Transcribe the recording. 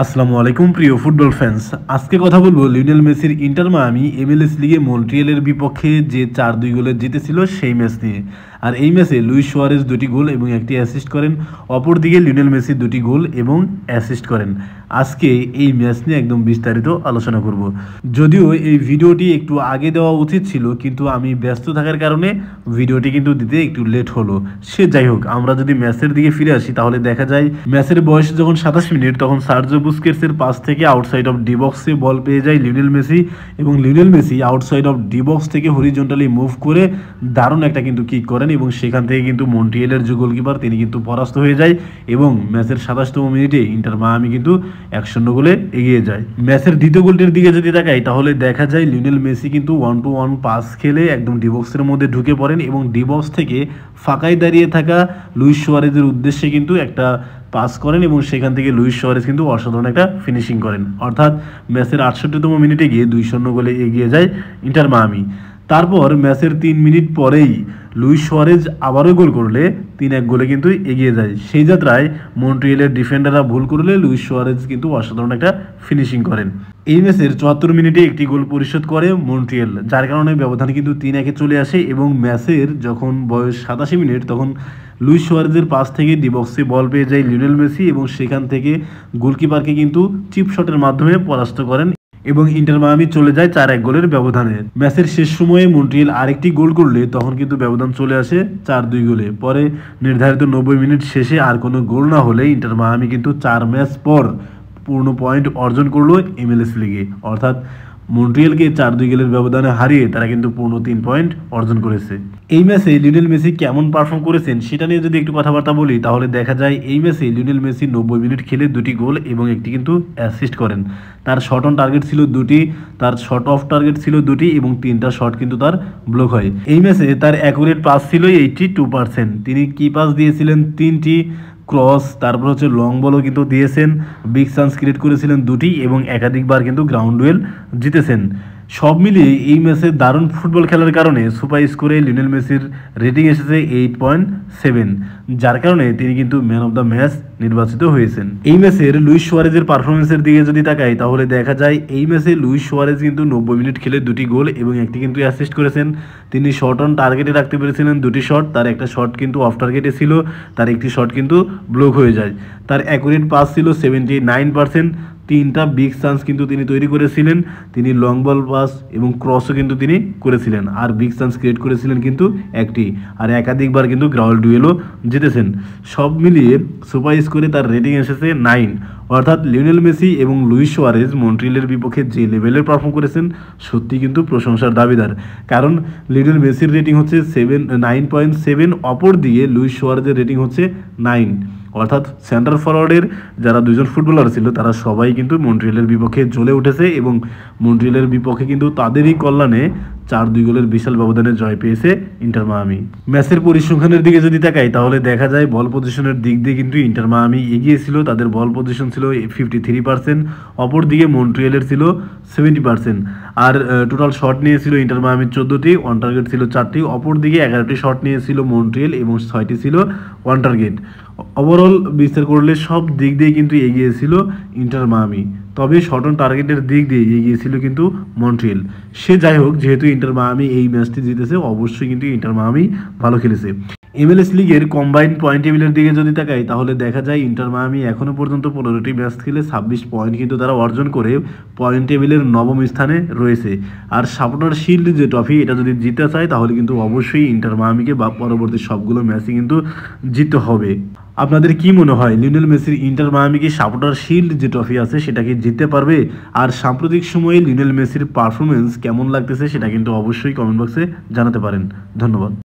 আসসালামু আলাইকুম প্রিয় ফুটবল ফ্যান্স। আজকে কথা বলবো লিওনেল মেসির ইন্টার মায়ামি MLS লিগে মন্ট্রিয়ালের বিপক্ষে যে 4-2 গোলে জিতেছিল সেই ম্যাচ নিয়ে। আর এই ম্যাচে লুইস সুয়ারেজ 2টি গোল এবং একটি অ্যাসিস্ট করেন, অপরদিকে লিওনেল মেসি 2টি গোল এবং অ্যাসিস্ট করেন। আজকে এই ম্যাচ নিয়ে একদম বিস্তারিত আলোচনা করব। যদিও এই ভিডিওটি একটু আগে দেওয়া উচিত ছিল, কিন্তু আমি ব্যস্ত থাকার কারণে ভিডিওটি কিন্তু দিতে একটু লেট হলো। সে যাই হোক, আমরা যদি ম্যাচের দিকে ফিরে আসি তাহলে দেখা যায় ম্যাচের বয়স যখন 27 মিনিট তখন সার্জিও বুস্কেটসের পাস থেকে আউটসাইড অফ ডি বক্সে বল পেয়ে যায় লিওনেল মেসি, এবং Lionel Messi outside of D box থেকে হরিজন্টালি মুভ করে দারুণ একটা কিন্তু কিক করেন, এবং সেখান থেকে কিন্তু মন্ট্রিয়েলের যে গোলকিপার তিনি কিন্তু পরাস্ত হয়ে যায়, এবং ম্যাচের 27তম মিনিটে ইন্টার মায়ামি কিন্তু 1-0 গোলে এগিয়ে যায়। ম্যাচের দ্বিতীয় গোলটির দিকে যদি তাকাই তাহলে দেখা যায় লিওনেল মেসি কিন্তু 1-to-1 পাস খেলে একদম ডি বক্সের মধ্যে ঢুকে পড়েন, এবং ডি বক্স থেকে ফাঁকায় দাঁড়িয়ে থাকা লুইস সুয়ারেজের উদ্দেশ্যে কিন্তু একটা পাস করেন, এবং সেখান থেকে লুইস সুয়ারেজ কিন্তু অসাধারণ একটা ফিনিশিং করেন। অর্থাৎ ম্যাচের 68তম মিনিটে গিয়ে 2-0 গোলে এগিয়ে যায় ইন্টার মায়ামি। তারপর ম্যাচের 3 মিনিট পরেই লুইস সুয়ারেজ আবারও গোল করলে 3-1 গোলে কিন্তু এগিয়ে যায়। সেই যাত্রায় মন্ট্রিয়েলের ডিফেন্ডাররা ভুল করলে লুইস সুয়ারেজ কিন্তু অসাধারণ একটা ফিনিশিং করেন। এই ম্যাচের 74 মিনিটে একটি গোল পরিশোধ করে মন্ট্রিয়েল, যার কারণে ব্যবধান কিন্তু 3-1-এ চলে আসে, এবং ম্যাচের যখন বয়স 87 মিনিট তখন লুইস সুয়ারেজের পাস থেকে ডি বক্সে বল পেয়ে যায় লিওনেল মেসি, এবং সেখান থেকে গোলকিপারকে কিন্তু চিপ শটের মাধ্যমে পরাস্ত করেন, এবং ইন্টার মায়ামি চলে যায় 4-1 গোলের ব্যবধানে। ম্যাচের শেষ সময়ে মন্ট্রিয়েল আরেকটি গোল করলে তখন কিন্তু ব্যবধান চলে আসে 4-2 গোলে। পরে নির্ধারিত 90 মিনিট শেষে আর কোনো গোল না হলে ইন্টার মায়ামি কিন্তু 4 ম্যাচ পর পূর্ণ পয়েন্ট অর্জন করলো MLS লিগে। অর্থাৎ মন্ট্রিয়েলকে 4-2 গোলের ব্যবধানে হারিয়ে তারা কিন্তু পূর্ণ 3 পয়েন্ট অর্জন করেছে। এই ম্যাচে লিওনেল মেসি কেমন পারফর্ম করেছেন সেটা নিয়ে যদি একটু কথাবার্তা বলি তাহলে দেখা যায় এই ম্যাচে লিওনেল মেসি 90 মিনিট খেলে 2টি গোল এবং একটি কিন্তু অ্যাসিস্ট করেন। তার শট অন টার্গেট ছিল 2টি, তার শট অফ টার্গেট ছিল 2টি, এবং 3টা শট কিন্তু তার ব্লক হয়। এই ম্যাচে তার অ্যাকুরেট পাস ছিল 82%। তিনি কি পাস দিয়েছিলেন 3টি, ক্রস, তারপর হচ্ছে লং বলও কিন্তু দিয়েছেন, বিগ চান্স ক্রিয়েট করেছিলেন 2টি, এবং একাধিকবার কিন্তু গ্রাউন্ড ডুয়েল জিতেছেন। সব মিলিয়ে এই ম্যাচে দারুণ ফুটবল খেলার কারণে সুপার স্কোরে লিওনেল মেসির রেটিং এসেছে 8.7, যার কারণে তিনি কিন্তু ম্যান অফ দ্য ম্যাচ নির্বাচিত হয়েছেন। এই ম্যাচের লুইস সুয়ারেজের পারফরমেন্সের দিকে যদি তাকাই তাহলে দেখা যায় এই ম্যাচে লুইস সুয়ারেজ কিন্তু 90 মিনিট খেলে 2টি গোল এবং একটি কিন্তু অ্যাসিস্ট করেছেন। তিনি শট অন টার্গেটে রাখতে পেরেছিলেন 2টি শট, তার একটা শট কিন্তু অফ টার্গেটে ছিল, তার একটি শট কিন্তু ব্লক হয়ে যায়। তার অ্যাকুরেট পাস ছিল 79%। 3টা বিগ চান্স কিন্তু তিনি তৈরি করেছিলেন, তিনি লং বল পাস এবং ক্রসও কিন্তু তিনি করেছিলেন, আর বিগ চান্স ক্রিয়েট করেছিলেন কিন্তু একটি, আর একাধিকবার কিন্তু গ্রাউন্ড ডুয়েলও জিতেছেন। সব মিলিয়ে সুপার স্কোরে তার রেটিং এসেছে 9। অর্থাৎ লিওনেল মেসি এবং লুইস সুয়ারেজ মন্ট্রিয়েলের বিপক্ষে যে লেভেলের পারফর্ম করেছেন সত্যি কিন্তু প্রশংসার দাবিদার। কারণ লিওনেল মেসির রেটিং হচ্ছে 9.7, অপর দিকে লুইস সুয়ারেজের রেটিং হচ্ছে 9। অর্থাৎ সেন্টার ফরওয়ার্ডের যারা দুজন ফুটবলার ছিল তারা সবাই কিন্তু মন্ট্রিয়েলের বিপক্ষে জ্বলে উঠেছে, এবং মন্ট্রিয়েলের বিপক্ষে কিন্তু তাদেরই কল্যাণে 4-2 গোলের বিশাল ব্যবধানে জয় পেয়েছে ইন্টার মায়ামি। ম্যাচের পরিসংখ্যানের দিকে যদি তাকাই তাহলে দেখা যায় বল পজিশনের দিক দিয়ে কিন্তু ইন্টার মায়ামি এগিয়ে ছিল, তাদের বল পজিশন ছিল 53%, অপর দিকে মন্ট্রিয়েলের ছিল 70%। আর টোটাল শট নিয়েছিল ইন্টার মায়ামি 14টি, অন টার্গেট ছিল 4টি, অপর দিকে 11টি শট নিয়েছিল মন্ট্রিয়েল এবং 6টি ছিল অন টার্গেট। ওভারঅল বিচার করলে সব দিক দিয়ে কিন্তু এগিয়েছিল ইন্টার মায়ামি, তবে শট অন টার্গেটের দিক দিয়ে এগিয়েছিল কিন্তু মন্ট্রিয়েল। সে যাই হোক, যেহেতু ইন্টার মায়ামি এই ম্যাচটি জিতেছে অবশ্যই কিন্তু ইন্টার মায়ামি ভালো খেলেছে। MLS লিগের কম্বাইন্ড পয়েন্ট টেবিলের দিকে যদি তাকাই তাহলে দেখা যায় ইন্টার মায়ামি এখনও পর্যন্ত 15টি ম্যাচ খেলে 26 পয়েন্ট কিন্তু তারা অর্জন করে পয়েন্ট টেবিলের 9ম স্থানে রয়েছে। আর সাপোর্টার শিল্ড যে ট্রফি এটা যদি জিততে চায় তাহলে কিন্তু অবশ্যই ইন্টার মায়ামিকে বা পরবর্তী সবগুলো ম্যাচই কিন্তু জিততে হবে। আপনাদের কি মনে হয় লিওনেল মেসির ইন্টার মায়ামি কি সাপোর্টার শিল্ড যে ট্রফি আছে সেটা কি জিততে পারবে? আর সাম্প্রতিক সময়ে লিওনেল মেসির পারফরমেন্স কেমন লাগতেছে সেটা কিন্তু অবশ্যই কমেন্ট বক্সে জানাতে পারেন। ধন্যবাদ।